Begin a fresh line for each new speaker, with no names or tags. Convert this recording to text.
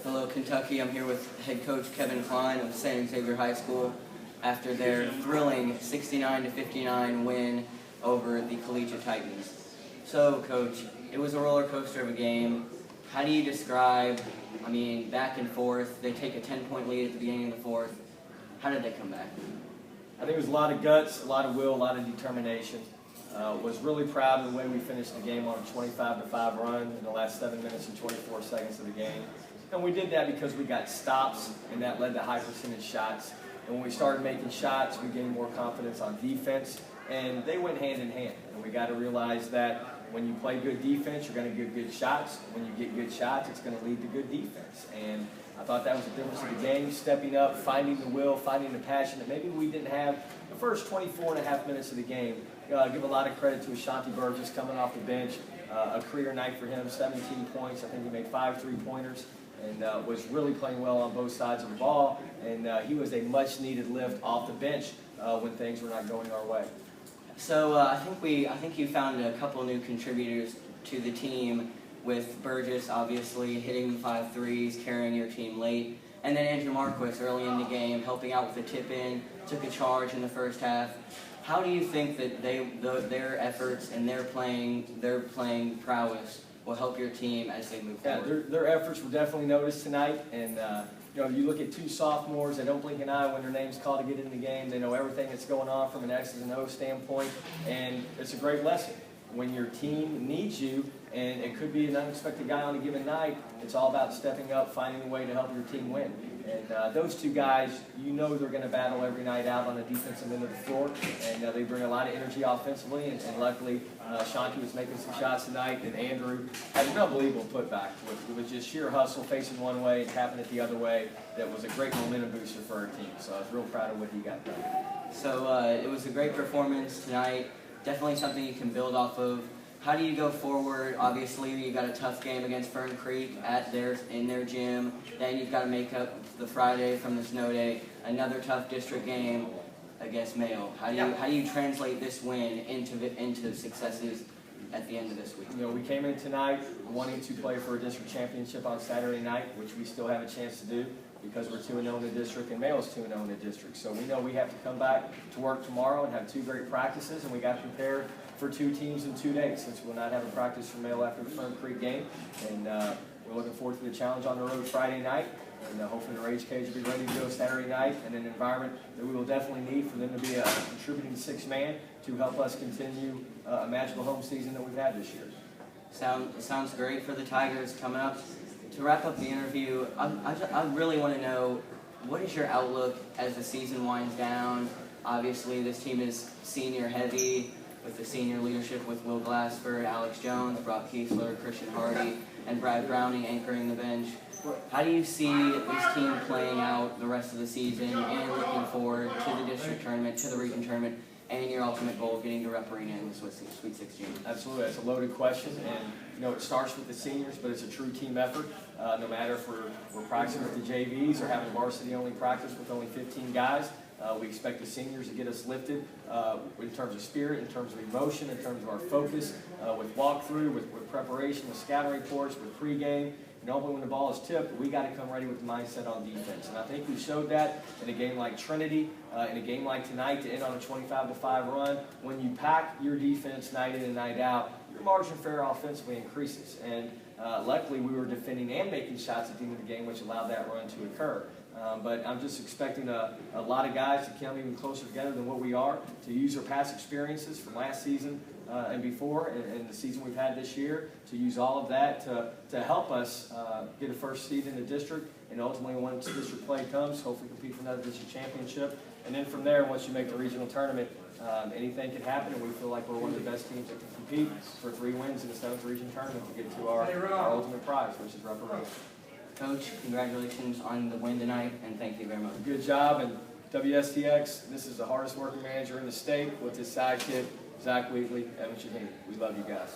Hello, Kentucky. I'm here with head coach Kevin Klein of St. Xavier High School after their thrilling 69-59 win over the Collegiate Titans. So, Coach, it was a roller coaster of a game. How do you describe, back and forth, they take a 10-point lead at the beginning of the fourth. How did they come back?
I think it was a lot of guts, a lot of will, a lot of determination. Was really proud of the way we finished the game on a 25-5 run in the last 7 minutes and 24 seconds of the game. And we did that because we got stops, and that led to high percentage shots. And when we started making shots, we gained more confidence on defense, and they went hand in hand. And we got to realize that when you play good defense, you're going to get good shots. When you get good shots, it's going to lead to good defense. And I thought that was the difference of the game, stepping up, finding the will, finding the passion that maybe we didn't have the first 24.5 minutes of the game. Give a lot of credit to Ashanti Burgess coming off the bench. A career night for him, 17 points. I think he made 5 3-pointers and was really playing well on both sides of the ball. And he was a much-needed lift off the bench when things were not going our way.
So I think you found a couple new contributors to the team, with Burgess obviously hitting 5 threes, carrying your team late, and then Andrew Marquis early in the game helping out with the tip-in, took a charge in the first half. How do you think that their efforts and their playing prowess will help your team as they move forward?
Their efforts were definitely noticed tonight, and you look at 2 sophomores, they don't blink an eye when their name's called to get in the game. They know everything that's going on from an X's and O's standpoint, and it's a great lesson. When your team needs you, and it could be an unexpected guy on a given night, it's all about stepping up, finding a way to help your team win. And those 2 guys, they're going to battle every night out on the defensive end of the floor, and they bring a lot of energy offensively, and luckily Shanti was making some shots tonight, and Andrew had an unbelievable putback. It was just sheer hustle, facing one way and tapping it the other way. That was a great momentum booster for our team, so I was real proud of what he got done.
So it was a great performance tonight, definitely something you can build off of. How do you go forward? Obviously, you got a tough game against Fern Creek in their gym. Then you've got to make up the Friday from the snow day, another tough district game against Mayo. How do you translate this win into successes at the end of this week?
We came in tonight wanting to play for a district championship on Saturday night, which we still have a chance to do because we're 2-0 in the district and Mayo's 2-0 in the district. So we know we have to come back to work tomorrow and have 2 great practices, and we got prepared for 2 teams in 2 days, since we'll not have a practice for Mayo after the Fern Creek game. And we're looking forward to the challenge on the road Friday night. And hopefully the Rage Cage will be ready to go Saturday night in an environment that we will definitely need for them to be a contributing 6th man to help us continue a magical home season that we've had this year.
Sounds great for the Tigers coming up. To wrap up the interview, I really want to know, what is your outlook as the season winds down? Obviously, this team is senior heavy, with the senior leadership with Will Glassford, Alex Jones, Brock Kiesler, Christian Hardy, and Brad Browning anchoring the bench. How do you see this team playing out the rest of the season and looking forward to the district tournament, to the region tournament, and your ultimate goal of getting to Rep Arena in the Sweet 16?
Absolutely. That's a loaded question, and it starts with the seniors, but it's a true team effort. No matter if we're practicing with the JVs or having varsity-only practice with only 15 guys, we expect the seniors to get us lifted in terms of spirit, in terms of emotion, in terms of our focus, with walkthrough, with preparation, with scouting reports, with pregame. Normally when the ball is tipped, we got to come ready with the mindset on defense. And I think we showed that in a game like Trinity, in a game like tonight to end on a 25-5 run. When you pack your defense night in and night out, your margin for error offensively increases. And luckily we were defending and making shots at the end of the game, which allowed that run to occur. But I'm just expecting a lot of guys to come even closer together than what we are, to use their past experiences from last season and before, and the season we've had this year, to use all of that to help us get a first seed in the district, and ultimately once district play comes, hopefully compete for another district championship. And then from there, once you make the regional tournament, anything can happen, and we feel like we're one of the best teams that can compete for 3 wins in the 7th region tournament to get to our ultimate prize, which is Rep Arena.
Coach, congratulations on the win tonight, and thank you very much.
Good job, and WSTX, this is the hardest working manager in the state with his sidekick, Zach Wheatley, Evan Shaheen. We love you guys.